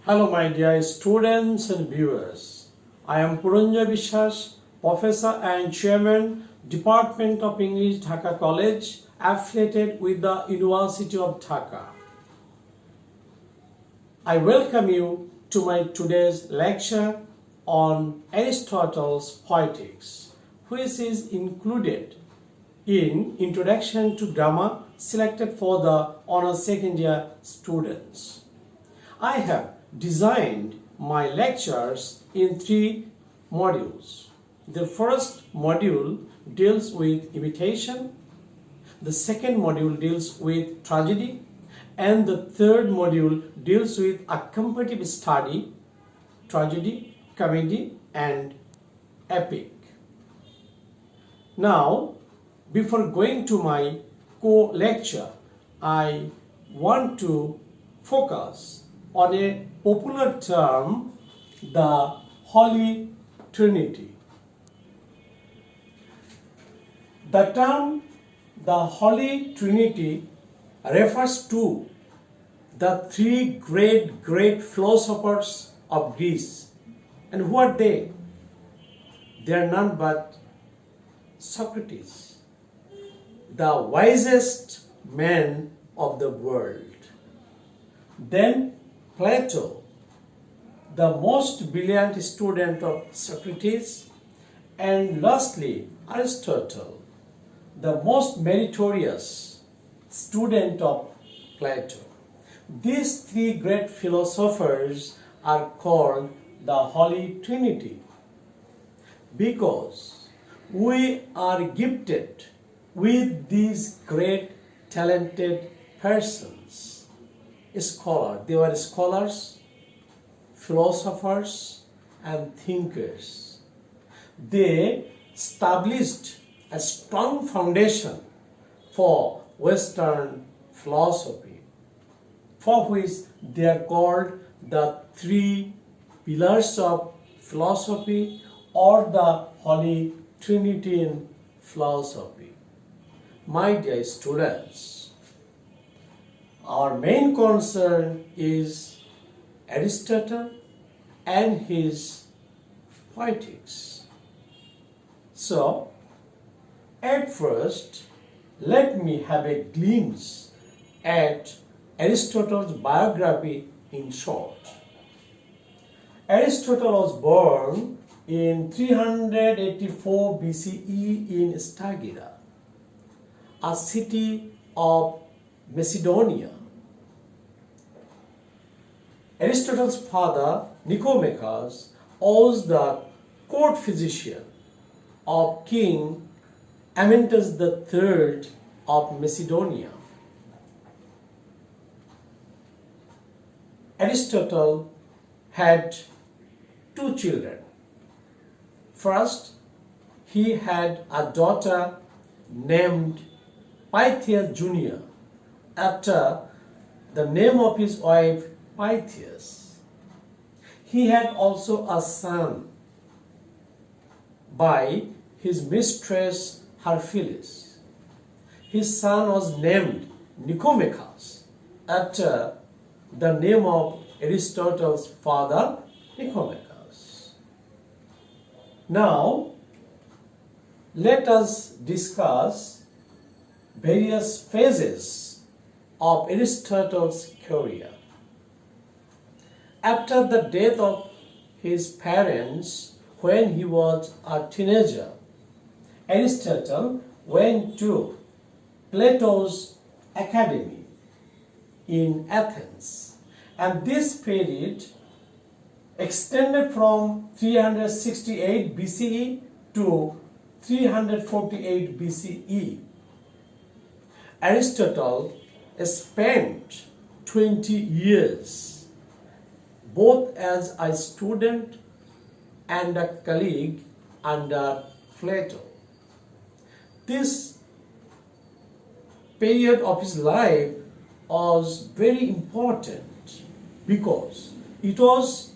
Hello my dear students and viewers. I am Puranjay Biswas, Professor and Chairman, Department of English, Dhaka College, affiliated with the University of Dhaka. I welcome you to my today's lecture on Aristotle's Poetics, which is included in Introduction to Grammar selected for the Honours Second Year students. I have designed my lectures in 3 modules. The first module deals with imitation, the second module deals with tragedy, and the third module deals with a comparative study, tragedy, comedy, and epic. Now, before going to my co-lecture, I want to focus on a popular term, the Holy Trinity. The term the Holy Trinity refers to the 3 great philosophers of Greece. And who are they? They are none but Socrates, the wisest man of the world. Then Plato, the most brilliant student of Socrates, and lastly Aristotle, the most meritorious student of Plato. These 3 great philosophers are called the Holy Trinity because we are gifted with these great talented persons. They were scholars, philosophers, and thinkers. They established a strong foundation for Western philosophy, for which they are called the 3 pillars of philosophy or the Holy Trinity in philosophy. My dear students, our main concern is Aristotle and his Poetics. So, at first, let me have a glimpse at Aristotle's biography in short. Aristotle was born in 384 BCE in Stagira, a city of Macedonia. Aristotle's father, Nicomachus, was the court physician of King Amyntas III of Macedonia. Aristotle had 2 children. First, he had a daughter named Pythias Jr. after the name of his wife Pythias. He had also a son by his mistress Harphilis. His son was named Nicomachus after the name of Aristotle's father Nicomachus. Now, let us discuss various phases of Aristotle's career. After the death of his parents when he was a teenager, Aristotle went to Plato's academy in Athens, and this period extended from 368 BCE to 348 BCE. Aristotle spent 20 years both as a student and a colleague under Plato. This period of his life was very important because it was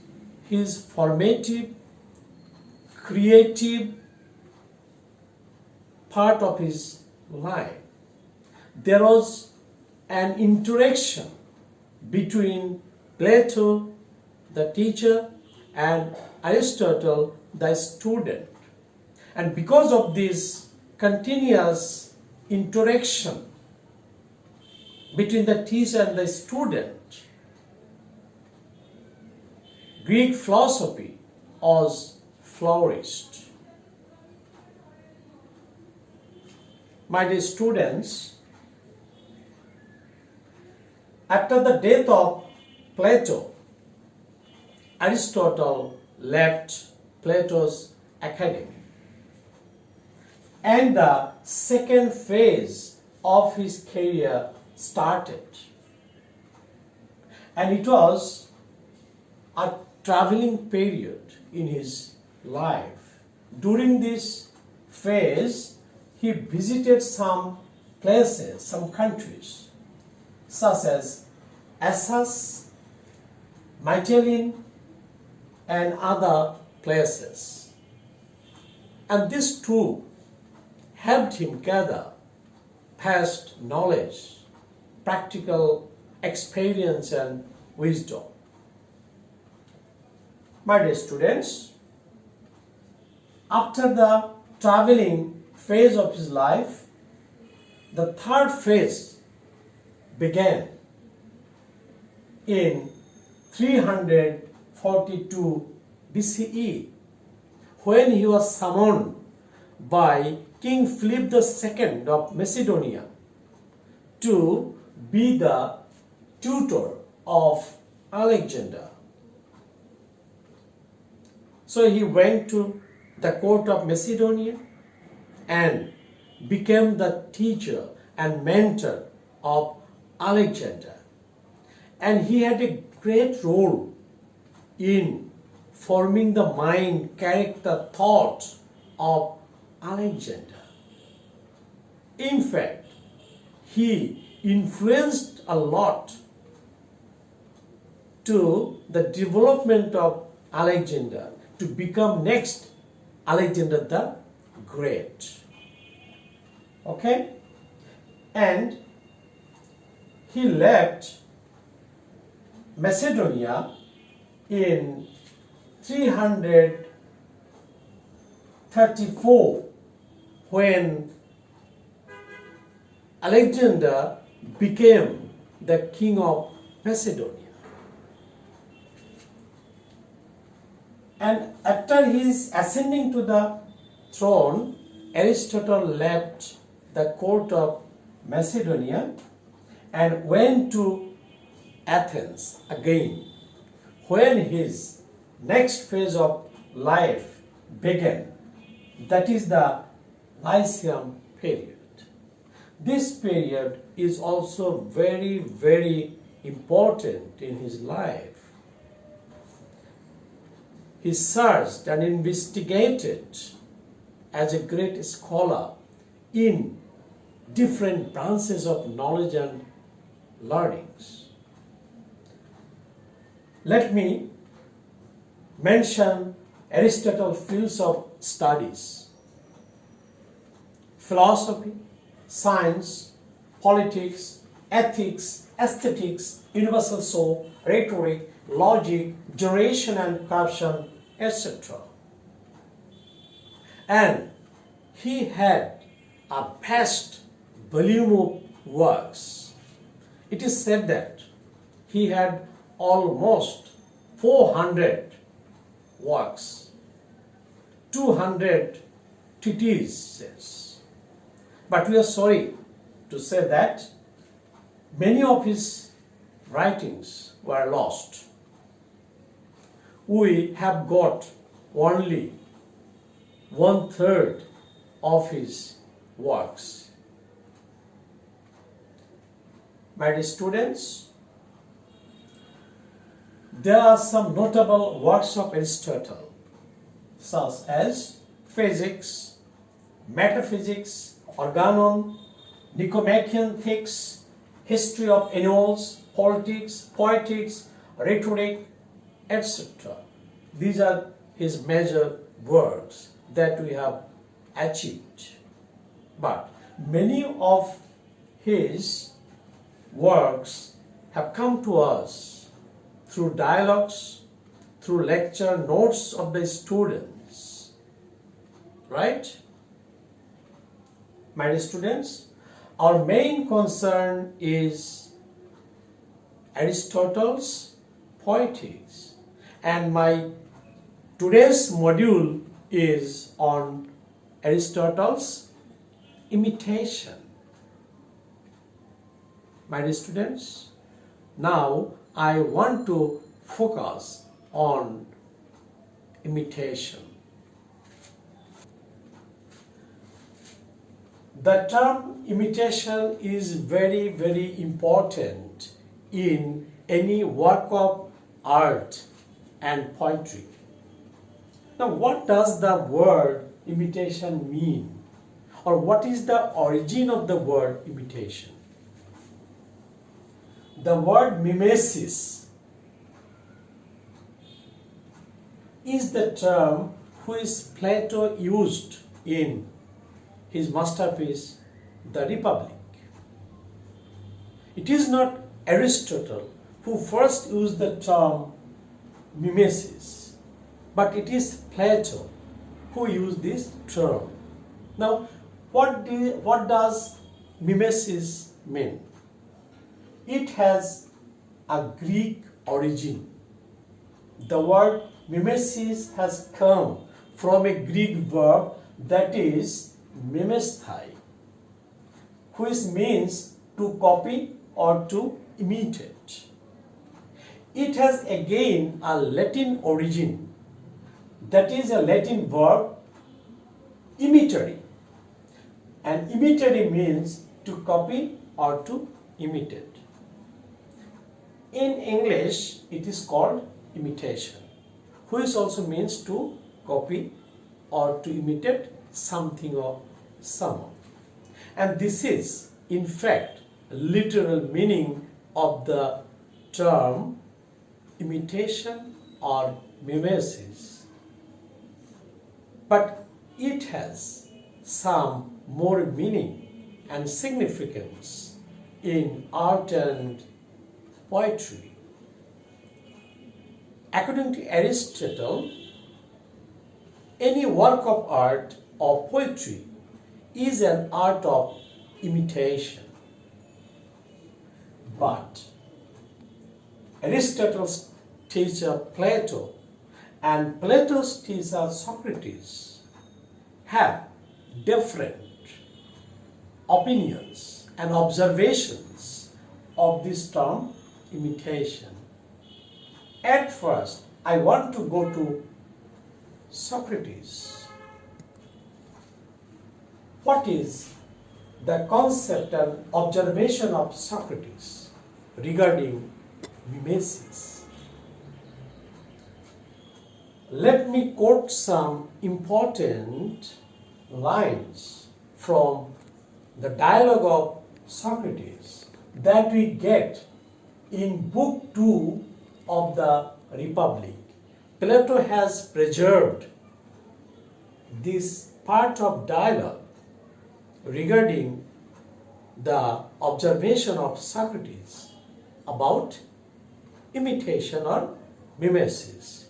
his formative, creative part of his life. There was an interaction between Plato, the teacher, and Aristotle, the student. And because of this continuous interaction between the teacher and the student, Greek philosophy was flourished. My dear students, after the death of Plato, Aristotle left Plato's academy, and the second phase of his career started. And it was a traveling period in his life. During this phase, he visited some places, some countries, such as Assos, Mytilene, and other places. And these two helped him gather past knowledge, practical experience, and wisdom. My dear students, after the traveling phase of his life, the third phase began in 342 BCE, when he was summoned by King Philip II of Macedonia to be the tutor of Alexander. So he went to the court of Macedonia and became the teacher and mentor of Alexander. And he had a great role in forming the mind, character, thought of Alexander. In fact, he influenced a lot to the development of Alexander to become next Alexander the Great. Okay? And he left Macedonia in 334 when Alexander became the king of Macedonia. And after his ascending to the throne, Aristotle left the court of Macedonia and went to Athens again, when his next phase of life began, that is the Lyceum period. This period is also very, very important in his life. He searched and investigated as a great scholar in different branches of knowledge and learnings. Let me mention Aristotle's fields of studies: philosophy, science, politics, ethics, aesthetics, universal soul, rhetoric, logic, duration and corruption, etc. And he had a vast volume of works. It is said that he had almost 400 works, 200 treatises. But we are sorry to say that many of his writings were lost. We have got only 1/3 of his works. My dear students, there are some notable works of Aristotle, such as Physics, Metaphysics, Organon, Nicomachean Ethics, History of Animals, Politics, Poetics, Rhetoric, etc. These are his major works that we have achieved. But many of his works have come to us through dialogues, through lecture notes of the students. Right? My dear students, our main concern is Aristotle's Poetics, and my today's module is on Aristotle's Imitation. My dear students, now I want to focus on imitation. The term imitation is very, very important in any work of art and poetry. Now, what does the word imitation mean? Or what is the origin of the word imitation? The word mimesis is the term which Plato used in his masterpiece, The Republic. It is not Aristotle who first used the term mimesis, but it is Plato who used this term. Now, what does mimesis mean? It has a Greek origin. The word mimesis has come from a Greek verb that is mimesthai, which means to copy or to imitate. It has again a Latin origin, that is a Latin verb imitare, and imitare means to copy or to imitate. In English, it is called imitation, which also means to copy or to imitate something or someone. And this is, in fact, literal meaning of the term imitation or mimesis. But it has some more meaning and significance in art and poetry. According to Aristotle, any work of art or poetry is an art of imitation. But Aristotle's teacher Plato and Plato's teacher Socrates have different opinions and observations of this term imitation. At first, I want to go to Socrates. What is the concept and observation of Socrates regarding mimesis? Let me quote some important lines from the dialogue of Socrates that we get in Book 2 of the Republic. Plato has preserved this part of dialogue regarding the observation of Socrates about imitation or mimesis.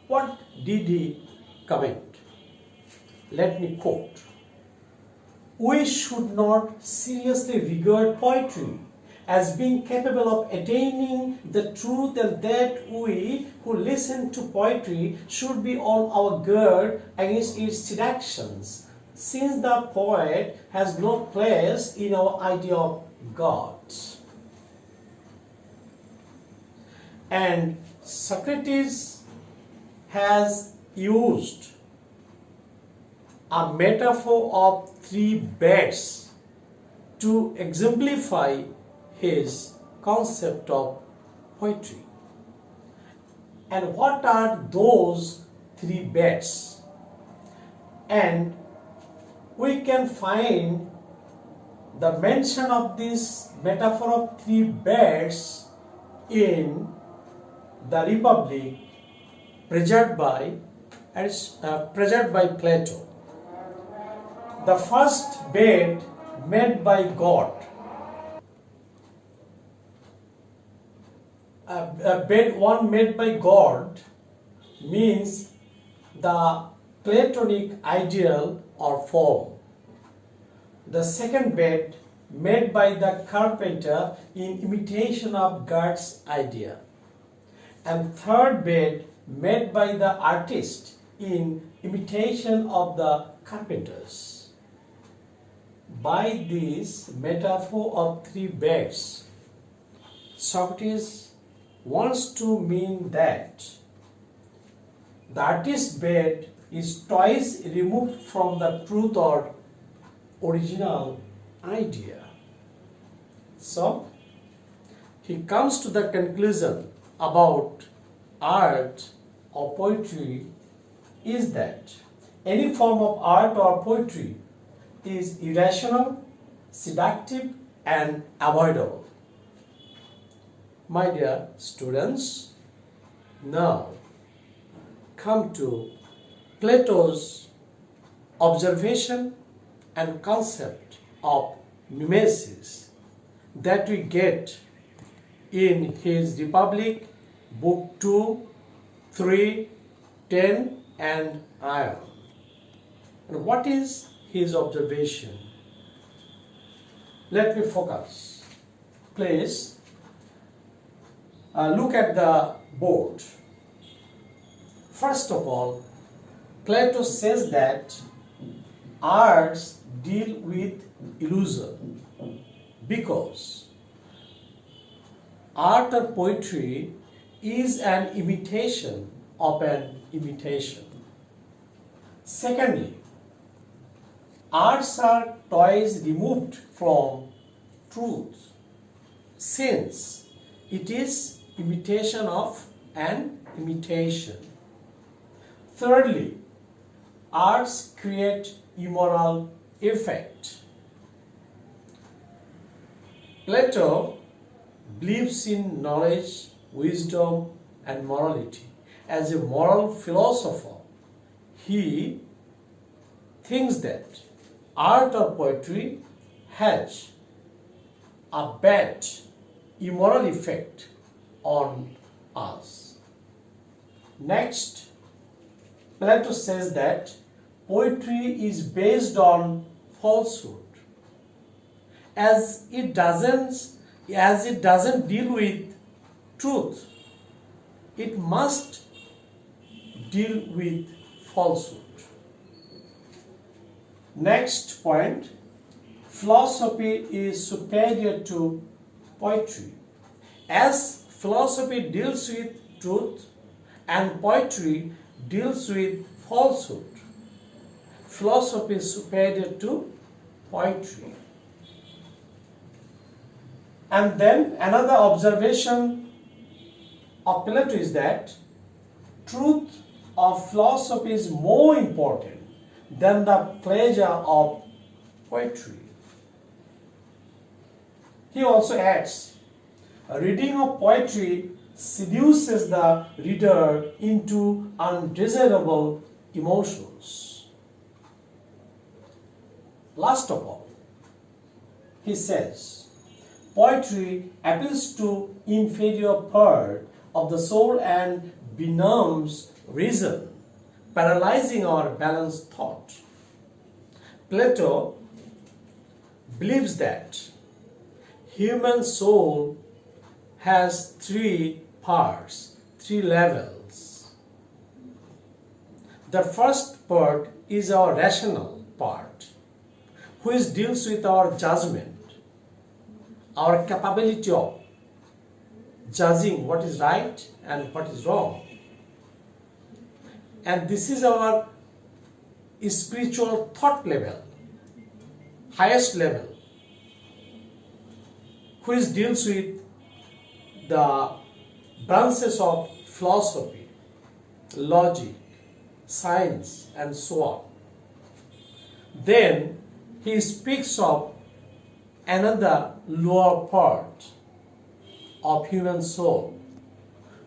What did he comment? Let me quote. We should not seriously regard poetry as being capable of attaining the truth, and that we who listen to poetry should be on our guard against its seductions, since the poet has no place in our idea of God. And Socrates has used a metaphor of three beds to exemplify his concept of poetry. And what are those three beds? And we can find the mention of this metaphor of three beds in the Republic preserved by Plato. The first bed made by God. one made by God means the Platonic ideal or form. The second bed made by the carpenter in imitation of God's idea. And third bed made by the artist in imitation of the carpenters. By this metaphor of three beds, Socrates wants to mean that the artist's bed is twice removed from the truth or original idea. So, he comes to the conclusion about art or poetry is that any form of art or poetry is irrational, seductive, and avoidable. My dear students, now come to Plato's observation and concept of mimesis that we get in his Republic, Book 2, 3, 10, and Ion. And what is his observation? Let me focus. Please look at the board. First of all, Plato says that arts deal with illusion because art or poetry is an imitation of an imitation. Secondly, arts are twice removed from truth since it is imitation of an imitation. Thirdly, arts create immoral effect. Plato believes in knowledge, wisdom, and morality. As a moral philosopher, he thinks that art or poetry has a bad immoral effect on us. Next, Plato says that poetry is based on falsehood. As it doesn't deal with truth, it must deal with falsehood. Next point, philosophy is superior to poetry. As philosophy deals with truth and poetry deals with falsehood, philosophy is superior to poetry. And then another observation of Plato is that truth of philosophy is more important than the pleasure of poetry. He also adds, a reading of poetry seduces the reader into undesirable emotions. Last of all, he says, poetry appeals to inferior part of the soul and benumbs reason, paralyzing our balanced thought. Plato believes that human soul has three parts, three levels. The first part is our rational part, which deals with our judgment, our capability of judging what is right and what is wrong. And this is our spiritual thought level, highest level, which deals with the branches of philosophy, logic, science, and so on. Then he speaks of another lower part of human soul,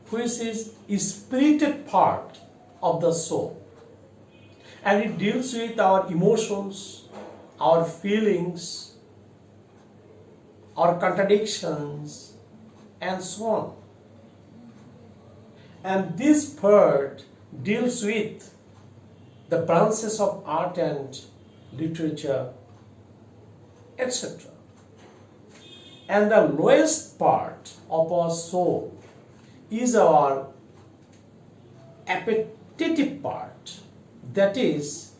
which is a spirited part of the soul. And it deals with our emotions, our feelings, our contradictions, and so on. And this part deals with the branches of art and literature, etc. And the lowest part of our soul is our appetitive part, that is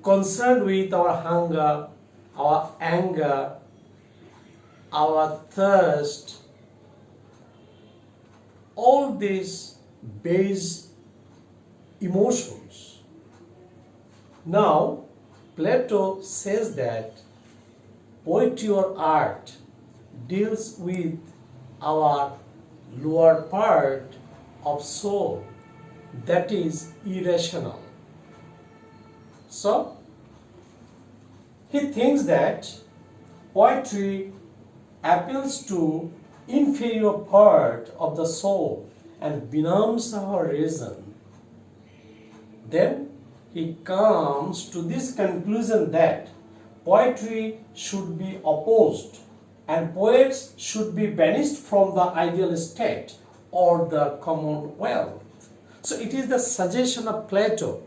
concerned with our hunger, our anger, our thirst, all these base emotions. Now, Plato says that poetry or art deals with our lower part of soul, that is irrational. So, he thinks that poetry appeals to inferior part of the soul and benumbs our reason. Then he comes to this conclusion that poetry should be opposed and poets should be banished from the ideal state or the commonwealth. So it is the suggestion of Plato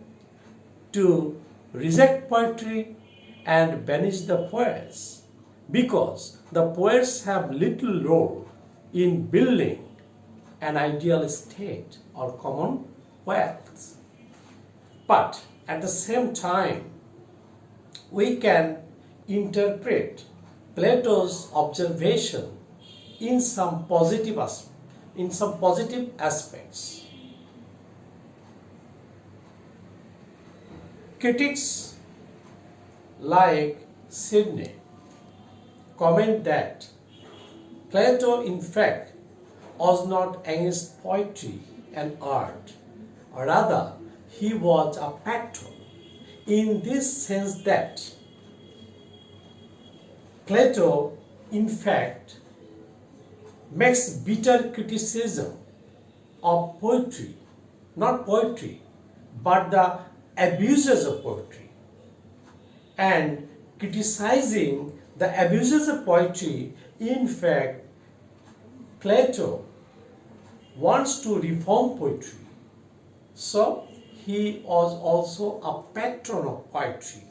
to reject poetry and banish the poets, because the poets have little role in building an ideal state or commonwealth. But at the same time, we can interpret Plato's observation in some positive aspects. Critics like Sidney comment that Plato in fact was not against poetry and art, or rather he was a patron, in this sense that Plato in fact makes bitter criticism of poetry, not poetry, but the abuses of poetry. And criticizing the abuses of poetry, in fact, Plato wants to reform poetry. So, he was also a patron of poetry.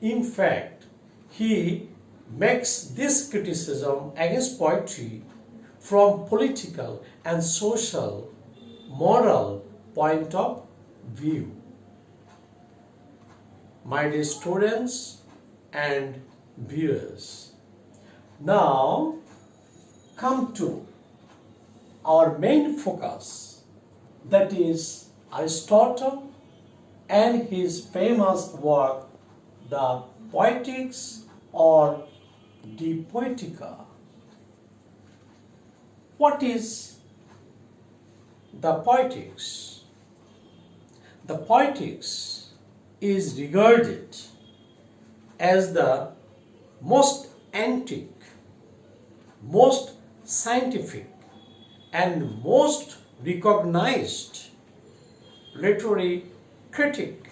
In fact, he makes this criticism against poetry from political and social, moral point of view. My dear students and viewers, now come to our main focus, that is Aristotle and his famous work, the Poetics or De Poetica. What is the Poetics? The Poetics is regarded as the most antique, most scientific, and most recognized literary critic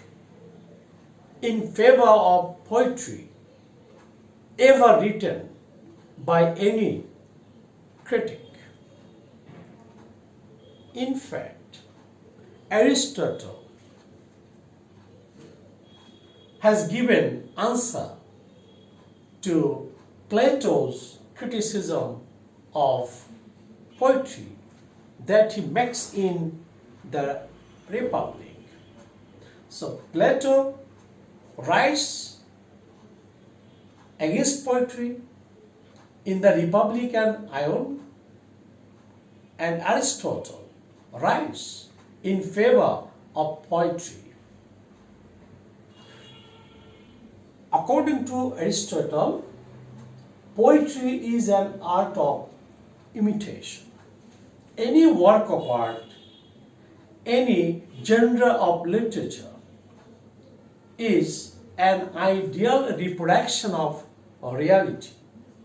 in favor of poetry ever written by any critic. In fact, Aristotle has given answer to Plato's criticism of poetry that he makes in the Republic. So Plato writes against poetry in the Republic and Ion, and Aristotle writes in favor of poetry. According to Aristotle, poetry is an art of imitation. Any work of art, any genre of literature is an ideal reproduction of reality,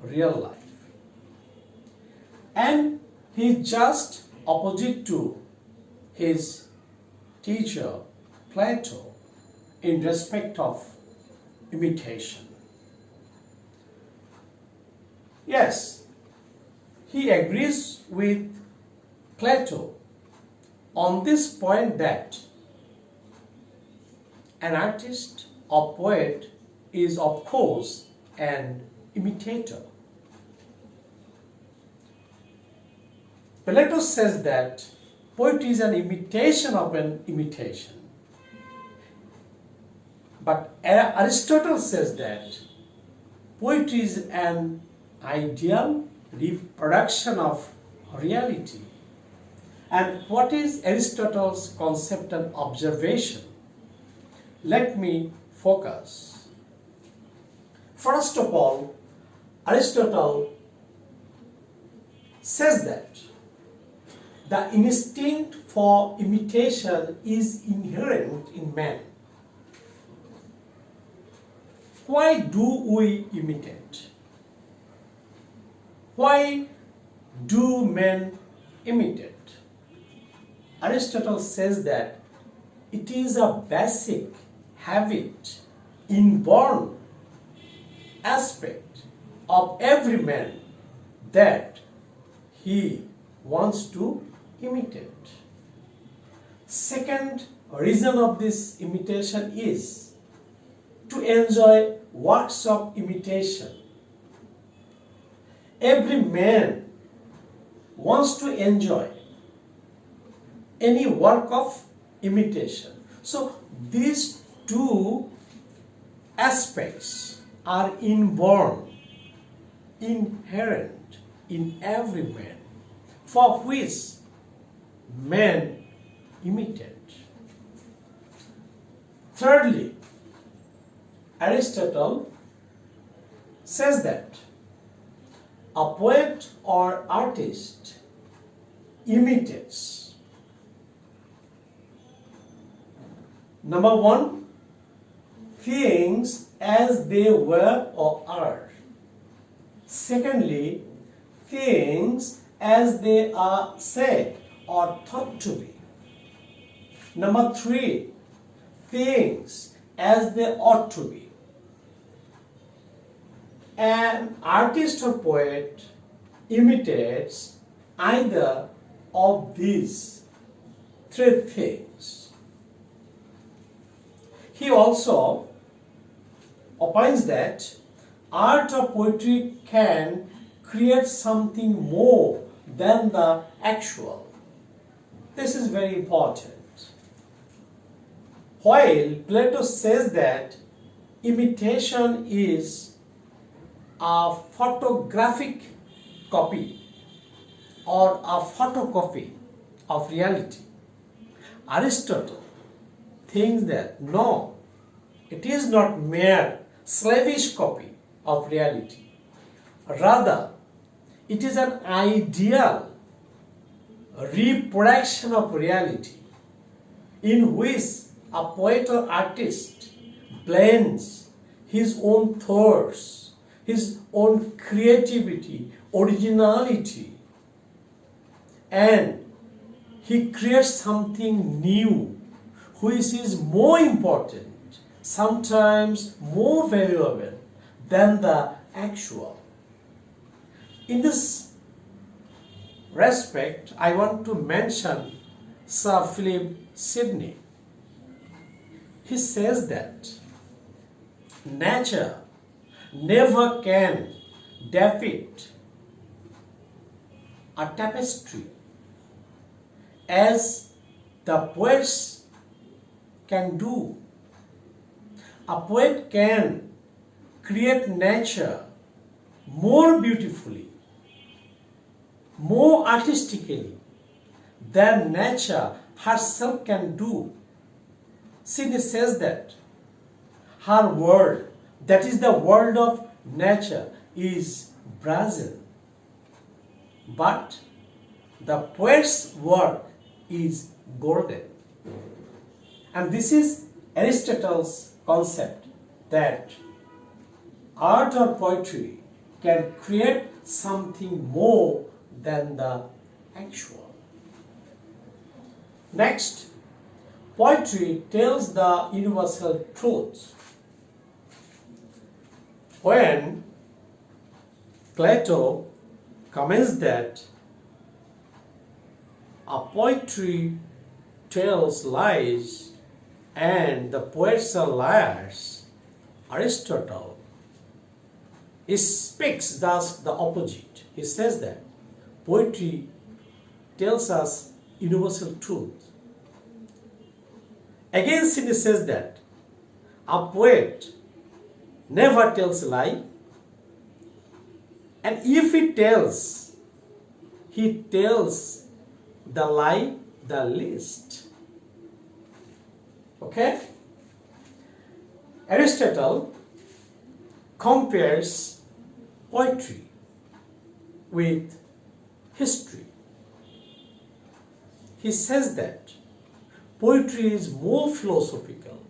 real life. And he is just opposite to his teacher Plato in respect of imitation. Yes, he agrees with Plato on this point that an artist or poet is of course an imitator. Plato says that poetry is an imitation of an imitation. But Aristotle says that poetry is an ideal reproduction of reality. And what is Aristotle's concept and observation? Let me focus. First of all, Aristotle says that the instinct for imitation is inherent in man. Why do we imitate? Why do men imitate? Aristotle says that it is a basic habit, inborn aspect of every man that he wants to imitate. Second reason of this imitation is to enjoy works of imitation. Every man wants to enjoy any work of imitation. So these two aspects are inborn, inherent in every man, for which men imitate. Thirdly, Aristotle says that a poet or artist imitates, number one, things as they were or are. Secondly, things as they are said or thought to be. Number three, things as they ought to be. An artist or poet imitates either of these three things. He also opines that art or poetry can create something more than the actual. This is very important. While Plato says that imitation is a photographic copy or a photocopy of reality, Aristotle thinks that no, it is not mere slavish copy of reality. Rather, it is an ideal reproduction of reality in which a poet or artist blends his own thoughts, his own creativity, originality, and he creates something new which is more important, sometimes more valuable than the actual. In this respect, I want to mention Sir Philip Sidney. He says that nature never can depict a tapestry as the poets can do. A poet can create nature more beautifully, more artistically than nature herself can do. Sidney says that her world, that is the world of nature, is brazen, but the poet's work is golden. And this is Aristotle's concept that art or poetry can create something more than the actual. Next, poetry tells the universal truth. When Plato comments that a poetry tells lies and the poets are liars. Aristotle speaks thus the opposite. He says that poetry tells us universal truth. Again, he says that a poet never tells a lie, and if he tells the lie the least. Okay? Aristotle compares poetry with history. He says that poetry is more philosophical,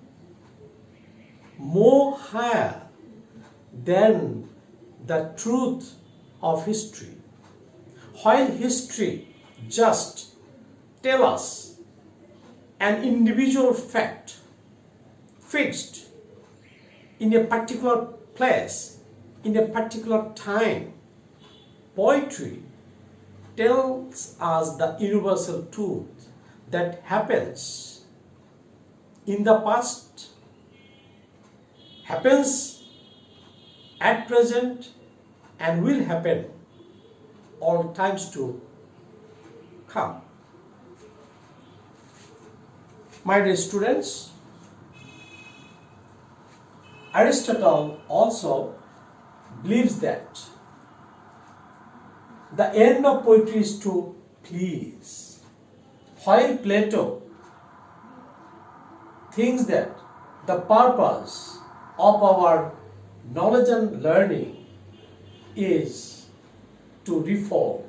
more higher than the truth of history. While history just tells us an individual fact fixed in a particular place, in a particular time, poetry tells us the universal truth that happens in the past, happens at present, and will happen all times to come. My dear students, Aristotle also believes that the end of poetry is to please, while Plato thinks that the purpose of our knowledge and learning is to reform,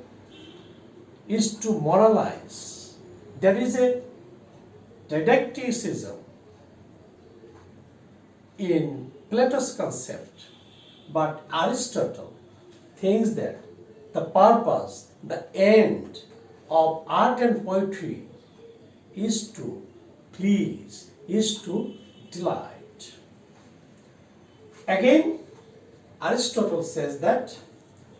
is to moralize. There is a didacticism in Plato's concept, but Aristotle thinks that the purpose, the end of art and poetry is to please, is to delight. Again, Aristotle says that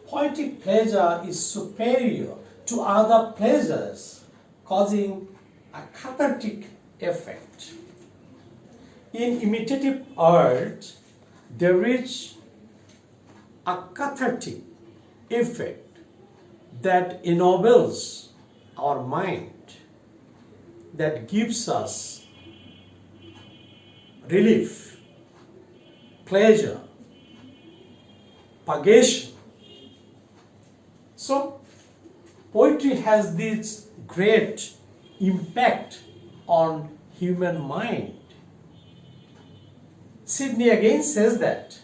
poetic pleasure is superior to other pleasures, causing a cathartic effect. In imitative art, there is a cathartic effect that ennobles our mind, that gives us relief, pleasure, purgation. So, poetry has this great impact on human mind. Sidney again says that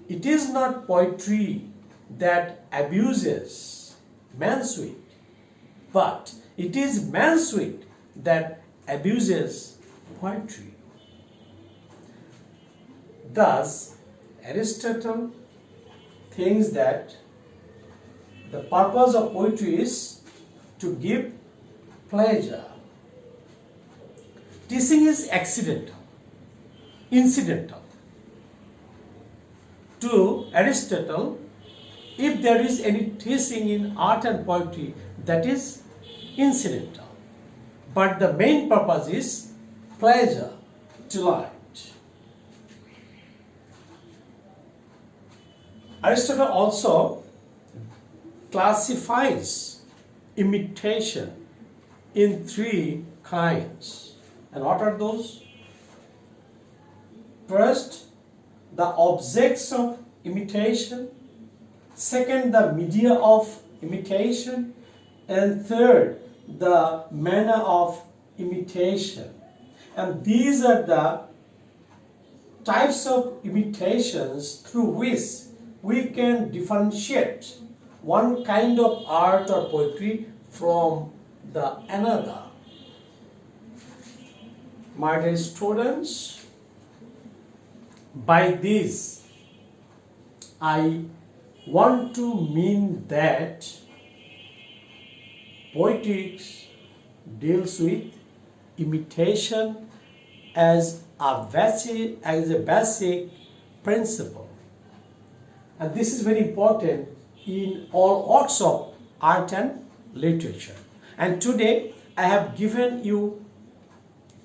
it is not poetry that abuses man's-wit, but it is man's-wit that abuses poetry. Thus, Aristotle thinks that the purpose of poetry is to give pleasure. Teaching is accidental, incidental. To Aristotle, if there is any teaching in art and poetry, that is incidental. But the main purpose is pleasure, delight. Aristotle also classifies imitation in three kinds. And what are those? First, the objects of imitation. Second, the media of imitation. And third, the manner of imitation. And these are the types of imitations through which we can differentiate one kind of art or poetry from the another. My dear students, by this I want to mean that poetics deals with imitation as a basic principle. And this is very important in all arts of art and literature. And today I have given you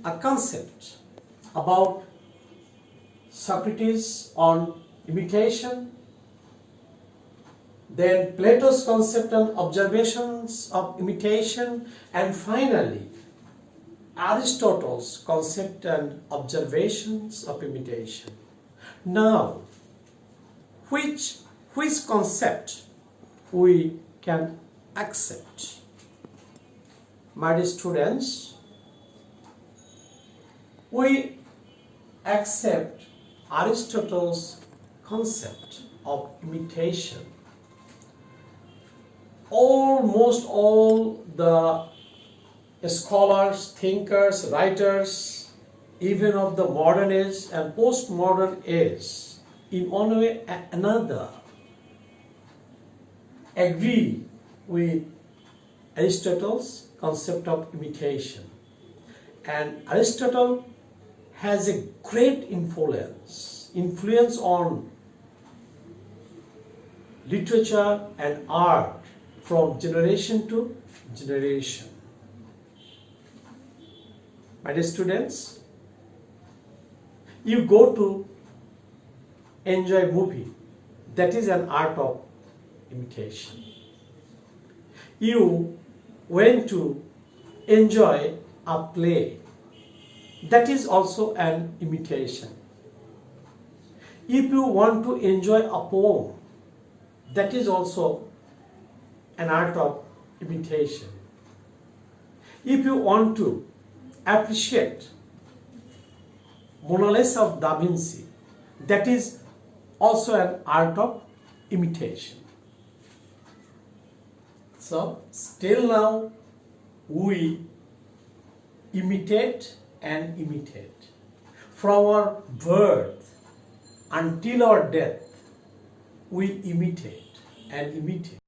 a concept about Socrates on imitation, then Plato's concept on observations of imitation, and finally Aristotle's concept and observations of imitation. Now, which concept we can accept? My dear students, we accept Aristotle's concept of imitation. Almost all the scholars, thinkers, writers, even of the modern age and postmodern age, in one way or another, agree with Aristotle's concept of imitation. And Aristotle has a great influence on literature and art from generation to generation. My dear students, you go to enjoy movie, that is an art of imitation. You went to enjoy a play, that is also an imitation. If you want to enjoy a poem, that is also an art of imitation. If you want to appreciate Mona Lisa of Da Vinci, that is also an art of imitation. So, still now we imitate and imitate. From our birth until our death, we imitate and imitate.